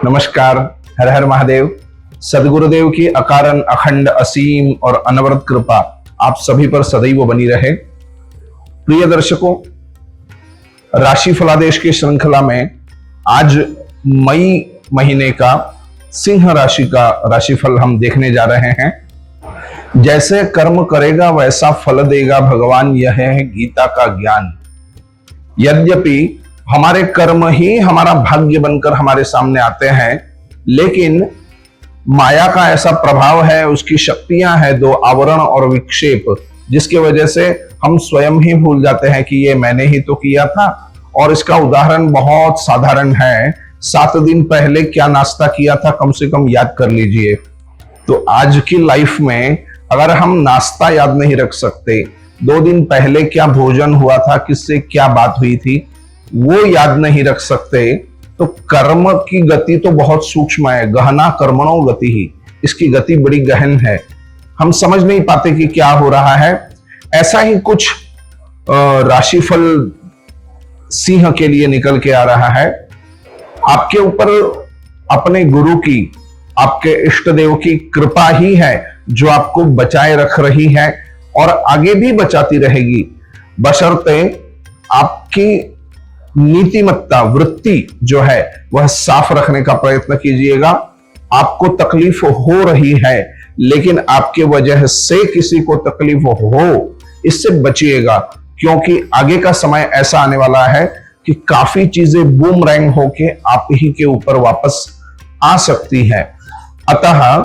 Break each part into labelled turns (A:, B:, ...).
A: नमस्कार। हर हर महादेव। सदगुरुदेव की अकारण अखंड असीम और अनवरत कृपा आप सभी पर सदैव बनी रहे। प्रिय दर्शकों, राशि फलादेश की श्रृंखला में आज मई महीने का सिंह राशि का राशिफल हम देखने जा रहे हैं। जैसे कर्म करेगा वैसा फल देगा भगवान, यह है गीता का ज्ञान। यद्यपि हमारे कर्म ही हमारा भाग्य बनकर हमारे सामने आते हैं, लेकिन माया का ऐसा प्रभाव है, उसकी शक्तियां हैं, दो आवरण और विक्षेप, जिसकी वजह से हम स्वयं ही भूल जाते हैं कि ये मैंने ही तो किया था। और इसका उदाहरण बहुत साधारण है। 7 दिन पहले क्या नाश्ता किया था, कम से कम याद कर लीजिए। तो आज की लाइफ में अगर हम नाश्ता याद नहीं रख सकते, 2 दिन पहले क्या भोजन हुआ था, किससे क्या बात हुई थी, वो याद नहीं रख सकते, तो कर्म की गति तो बहुत सूक्ष्म है। गहना कर्मणो गति ही, इसकी गति बड़ी गहन है। हम समझ नहीं पाते कि क्या हो रहा है। ऐसा ही कुछ राशिफल सिंह के लिए निकल के आ रहा है। आपके ऊपर अपने गुरु की, आपके इष्ट देव की कृपा ही है जो आपको बचाए रख रही है और आगे भी बचाती रहेगी, बशर्ते आपकी नीतिमत्ता वृत्ति जो है वह साफ रखने का प्रयत्न कीजिएगा। आपको तकलीफ हो रही है, लेकिन आपके वजह से किसी को तकलीफ हो, इससे बचिएगा, क्योंकि आगे का समय ऐसा आने वाला है कि काफी चीजें बूमरैंग होके आप ही के ऊपर वापस आ सकती हैं। अतः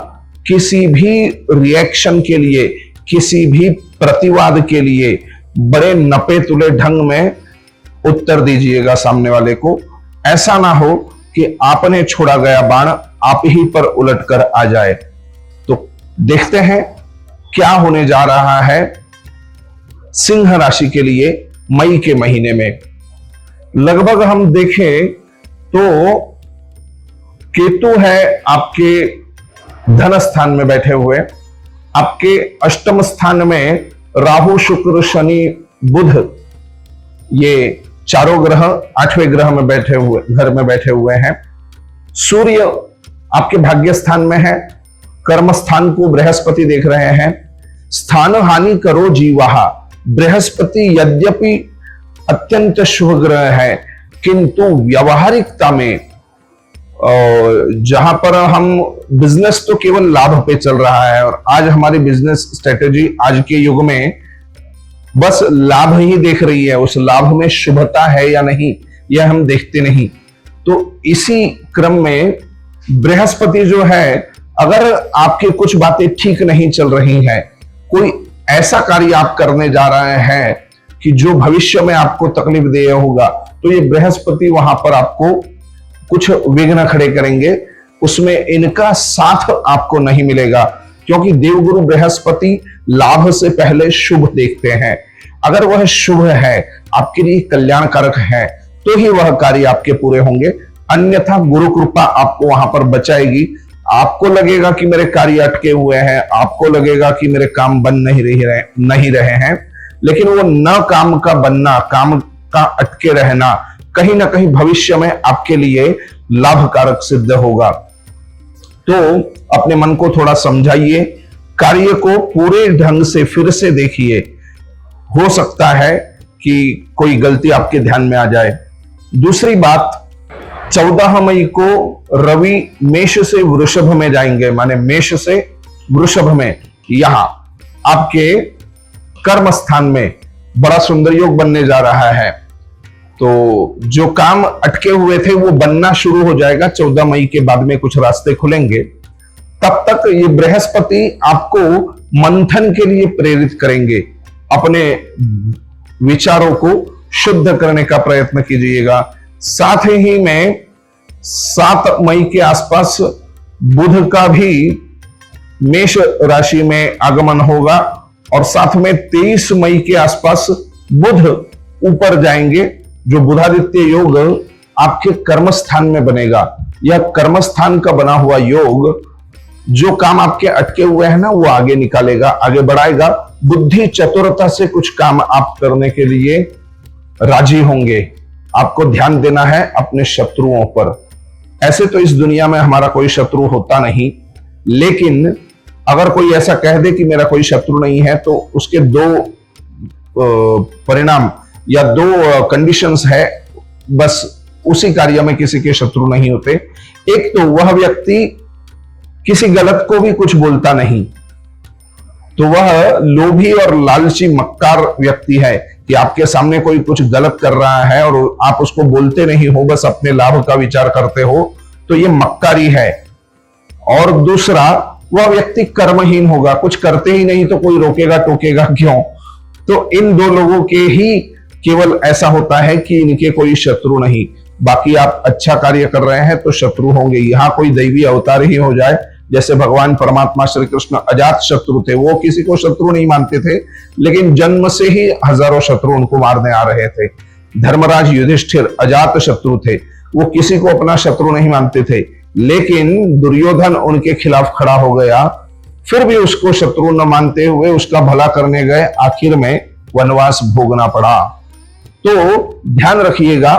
A: किसी भी रिएक्शन के लिए, किसी भी प्रतिवाद के लिए बड़े नपे तुले ढंग में उत्तर दीजिएगा सामने वाले को। ऐसा ना हो कि आपने छोड़ा गया बाण आप ही पर उलट कर आ जाए। तो देखते हैं क्या होने जा रहा है सिंह राशि के लिए मई के महीने में। लगभग हम देखें तो केतु है आपके धन स्थान में बैठे हुए, आपके अष्टम स्थान में राहु शुक्र शनि बुध, ये चारों ग्रह 8वें ग्रह में बैठे हुए, घर में बैठे हुए हैं। सूर्य आपके भाग्य स्थान में है, कर्म स्थान को बृहस्पति देख रहे हैं। स्थान हानि करो जीवाहा, बृहस्पति यद्यपि अत्यंत शुभ ग्रह है, किंतु व्यावहारिकता में जहां पर हम बिजनेस तो केवल लाभ पे चल रहा है, और आज हमारी बिजनेस स्ट्रेटेजी आज के युग में बस लाभ ही देख रही है, उस लाभ में शुभता है या नहीं यह हम देखते नहीं। तो इसी क्रम में बृहस्पति जो है, अगर आपकी कुछ बातें ठीक नहीं चल रही हैं, कोई ऐसा कार्य आप करने जा रहे हैं कि जो भविष्य में आपको तकलीफ दे होगा, तो ये बृहस्पति वहां पर आपको कुछ विघ्न खड़े करेंगे। उसमें इनका साथ आपको नहीं मिलेगा, क्योंकि देवगुरु बृहस्पति लाभ से पहले शुभ देखते हैं। अगर वह शुभ है, आपके लिए कल्याणकारक है, तो ही वह कार्य आपके पूरे होंगे, अन्यथा गुरु कृपा आपको वहां पर बचाएगी। आपको लगेगा कि मेरे कार्य अटके हुए हैं, आपको लगेगा कि मेरे काम बन नहीं रहे हैं, लेकिन वो न काम का बनना, काम का अटके रहना कहीं ना कहीं भविष्य में आपके लिए लाभकारक सिद्ध होगा। तो अपने मन को थोड़ा समझाइए, कार्य को पूरे ढंग से फिर से देखिए। हो सकता है कि कोई गलती आपके ध्यान में आ जाए। दूसरी बात, 14 मई को रवि मेष से वृषभ में जाएंगे, माने मेष से वृषभ में, यहां आपके कर्म स्थान में बड़ा सुंदर योग बनने जा रहा है। तो जो काम अटके हुए थे वो बनना शुरू हो जाएगा। 14 मई के बाद में कुछ रास्ते खुलेंगे। तब तक ये बृहस्पति आपको मंथन के लिए प्रेरित करेंगे। अपने विचारों को शुद्ध करने का प्रयत्न कीजिएगा। साथ ही में 7 मई के आसपास बुध का भी मेष राशि में आगमन होगा, और साथ में 23 मई के आसपास बुध ऊपर जाएंगे, जो बुधादित्य योग आपके कर्म स्थान में बनेगा। यह कर्म स्थान का बना हुआ योग जो काम आपके अटके हुए हैं ना, वो आगे निकालेगा, आगे बढ़ाएगा। बुद्धि चतुरता से कुछ काम आप करने के लिए राजी होंगे। आपको ध्यान देना है अपने शत्रुओं पर। ऐसे तो इस दुनिया में हमारा कोई शत्रु होता नहीं, लेकिन अगर कोई ऐसा कह दे कि मेरा कोई शत्रु नहीं है, तो उसके दो परिणाम या दो कंडीशंस है, बस उसी कार्य में किसी के शत्रु नहीं होते। एक तो वह व्यक्ति किसी गलत को भी कुछ बोलता नहीं, तो वह लोभी और लालची मक्कार व्यक्ति है कि आपके सामने कोई कुछ गलत कर रहा है और आप उसको बोलते नहीं हो, बस अपने लाभ का विचार करते हो, तो ये मक्कारी है। और दूसरा, वह व्यक्ति कर्महीन होगा, कुछ करते ही नहीं तो कोई रोकेगा टोकेगा क्यों। तो इन दो लोगों के ही केवल ऐसा होता है कि इनके कोई शत्रु नहीं। बाकी आप अच्छा कार्य कर रहे हैं तो शत्रु होंगे। यहां कोई दैवी अवतार ही हो जाए, जैसे भगवान परमात्मा श्री कृष्ण अजात शत्रु थे, वो किसी को शत्रु नहीं मानते थे, लेकिन जन्म से ही हजारों शत्रु उनको मारने आ रहे थे। धर्मराज युधिष्ठिर अजात शत्रु थे, वो किसी को अपना शत्रु नहीं मानते थे, लेकिन दुर्योधन उनके खिलाफ खड़ा हो गया, फिर भी उसको शत्रु न मानते हुए उसका भला करने गए, आखिर में वनवास भोगना पड़ा। तो ध्यान रखिएगा,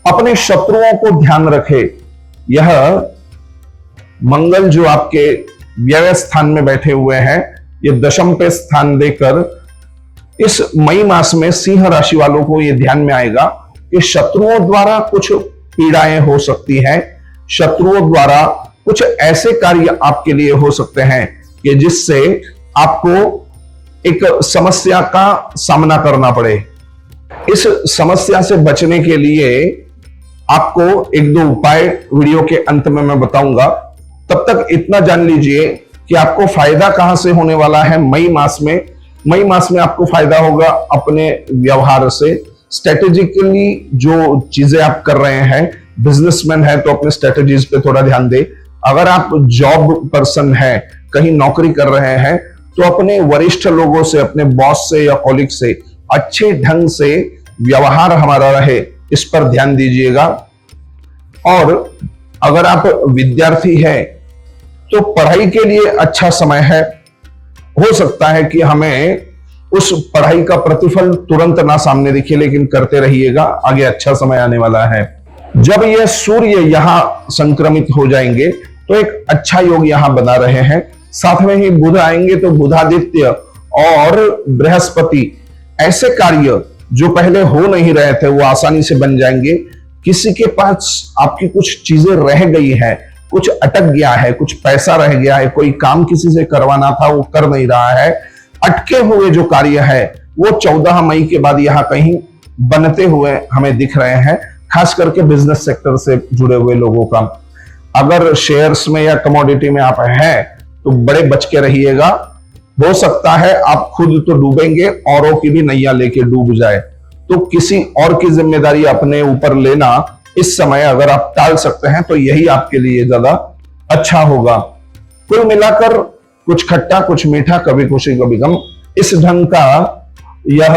A: अपने शत्रुओं को ध्यान रखे। यह मंगल जो आपके व्यय स्थान में बैठे हुए हैं, ये दशम पे स्थान देकर इस मई मास में सिंह राशि वालों को यह ध्यान में आएगा कि शत्रुओं द्वारा कुछ पीड़ाएं हो सकती हैं, शत्रुओं द्वारा कुछ ऐसे कार्य आपके लिए हो सकते हैं कि जिससे आपको एक समस्या का सामना करना पड़े। इस समस्या से बचने के लिए आपको एक दो उपाय वीडियो के अंत में मैं बताऊंगा। तब तक इतना जान लीजिए कि आपको फायदा कहां से होने वाला है मई मास में। मई मास में आपको फायदा होगा अपने व्यवहार से। स्ट्रेटेजिकली जो चीजें आप कर रहे हैं, बिजनेसमैन है तो अपने स्ट्रेटेजीज पे थोड़ा ध्यान दे। अगर आप जॉब पर्सन है, कहीं नौकरी कर रहे हैं, तो अपने वरिष्ठ लोगों से, अपने बॉस से या कॉलीग से अच्छे ढंग से व्यवहार हमारा रहे, इस पर ध्यान दीजिएगा। और अगर आप विद्यार्थी हैं तो पढ़ाई के लिए अच्छा समय है। हो सकता है कि हमें उस पढ़ाई का प्रतिफल तुरंत ना सामने दिखे, लेकिन करते रहिएगा, आगे अच्छा समय आने वाला है। जब यह सूर्य यहां संक्रमित हो जाएंगे तो एक अच्छा योग यहां बना रहे हैं। साथ में ही बुध आएंगे तो बुधादित्य और बृहस्पति ऐसे कार्य जो पहले हो नहीं रहे थे वो आसानी से बन जाएंगे। किसी के पास आपकी कुछ चीजें रह गई है, कुछ अटक गया है, कुछ पैसा रह गया है, कोई काम किसी से करवाना था वो कर नहीं रहा है, अटके हुए जो कार्य है वो 14 मई के बाद यहां कहीं बनते हुए हमें दिख रहे हैं, खास करके बिजनेस सेक्टर से जुड़े हुए लोगों का। अगर शेयर्स में या कमोडिटी में आप हैं तो बड़े बच के रहिएगा। हो सकता है आप खुद तो डूबेंगे, औरों की भी नैया लेके डूब जाए। तो किसी और की जिम्मेदारी अपने ऊपर लेना इस समय अगर आप टाल सकते हैं तो यही आपके लिए ज्यादा अच्छा होगा। कुल मिलाकर कुछ खट्टा कुछ मीठा, कभी खुशी कभी गम, इस ढंग का यह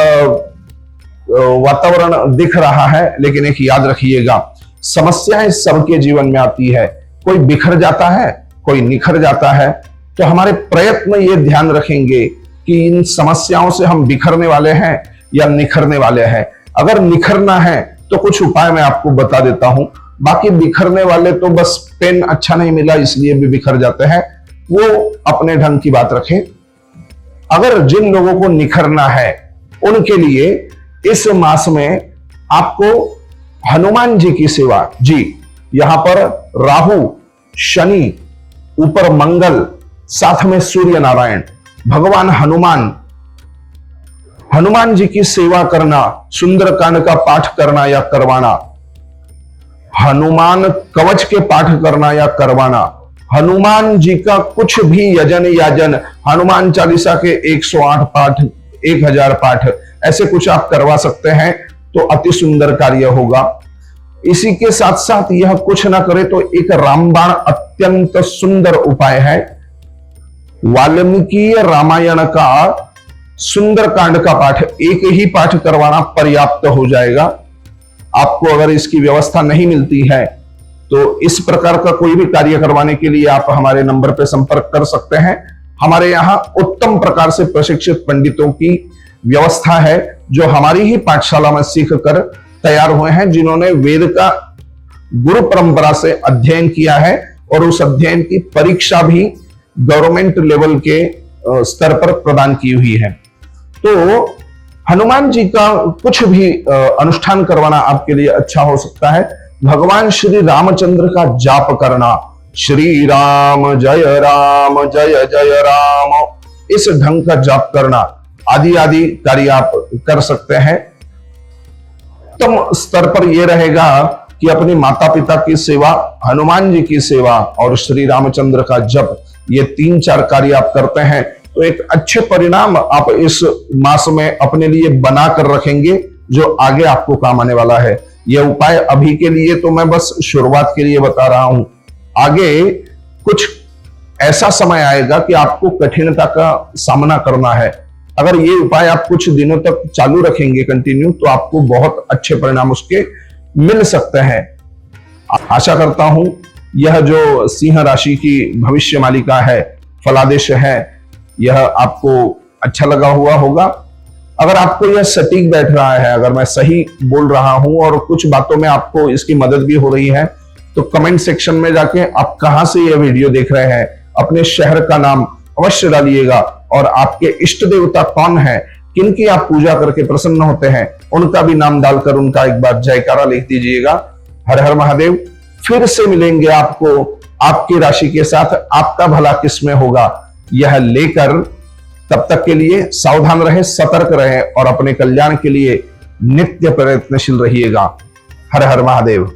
A: वातावरण दिख रहा है। लेकिन एक याद रखिएगा, समस्याएं सबके जीवन में आती है, कोई बिखर जाता है, कोई निखर जाता है। तो हमारे प्रयत्न ये ध्यान रखेंगे कि इन समस्याओं से हम बिखरने वाले हैं या निखरने वाले हैं। अगर निखरना है तो कुछ उपाय मैं आपको बता देता हूं, बाकी बिखरने वाले तो बस पेन अच्छा नहीं मिला इसलिए भी बिखर जाते हैं, वो अपने ढंग की बात रखें। अगर जिन लोगों को निखरना है उनके लिए इस मास में आपको हनुमान जी की सेवा, जी यहां पर राहु, शनि, ऊपर मंगल, साथ में सूर्य नारायण, भगवान हनुमान जी की सेवा करना, सुंदरकांड का पाठ करना या करवाना, हनुमान कवच के पाठ करना या करवाना, हनुमान जी का कुछ भी यजन याजन, हनुमान चालीसा के 108 पाठ, 1000 पाठ, ऐसे कुछ आप करवा सकते हैं तो अति सुंदर कार्य होगा। इसी के साथ साथ यह कुछ ना करे तो एक रामबाण अत्यंत सुंदर उपाय है। वाल्मीकि रामायण का सुंदरकांड का पाठ एक ही पाठ करवाना पर्याप्त हो जाएगा। आपको अगर इसकी व्यवस्था नहीं मिलती है तो इस प्रकार का कोई भी कार्य करवाने के लिए आप हमारे नंबर पर संपर्क कर सकते हैं। हमारे यहाँ उत्तम प्रकार से प्रशिक्षित पंडितों की व्यवस्था है जो हमारी ही पाठशाला में सीख कर तैयार हुए हैं, जिन्होंने वेद का गुरु परंपरा से अध्ययन किया है और उस अध्ययन की परीक्षा भी गवर्नमेंट लेवल के स्तर पर प्रदान की हुई है। तो हनुमान जी का कुछ भी अनुष्ठान करवाना आपके लिए अच्छा हो सकता है। भगवान श्री रामचंद्र का जाप करना, श्री राम जय राम, इस ढंग का जाप करना आदि आदि कार्य आप कर सकते हैं। उत्तम स्तर पर यह रहेगा कि अपने माता पिता की सेवा, हनुमान जी की सेवा और श्री रामचंद्र का जप, ये 3-4 कार्य आप करते हैं तो एक अच्छे परिणाम आप इस मास में अपने लिए बना कर रखेंगे, जो आगे आपको काम आने वाला है। यह उपाय अभी के लिए तो मैं बस शुरुआत के लिए बता रहा हूं, आगे कुछ ऐसा समय आएगा कि आपको कठिनता का सामना करना है। अगर ये उपाय आप कुछ दिनों तक चालू रखेंगे कंटिन्यू, तो आपको बहुत अच्छे परिणाम उसके मिल सकते हैं। आशा करता हूं यह जो सिंह राशि की भविष्य मालिका है, फलादेश है, यह आपको अच्छा लगा हुआ होगा। अगर आपको यह सटीक बैठ रहा है, अगर मैं सही बोल रहा हूं और कुछ बातों में आपको इसकी मदद भी हो रही है, तो कमेंट सेक्शन में जाके आप कहां से यह वीडियो देख रहे हैं, अपने शहर का नाम अवश्य डालिएगा और आपके इष्ट देवता कौन है, किनकी आप पूजा करके प्रसन्न होते हैं, उनका भी नाम डालकर उनका एक बार जयकारा लिख दीजिएगा। हर हर महादेव। फिर से मिलेंगे आपको आपकी राशि के साथ, आपका भला किसमें होगा यह लेकर। तब तक के लिए सावधान रहे, सतर्क रहे और अपने कल्याण के लिए नित्य प्रयत्नशील रहिएगा। हर हर महादेव।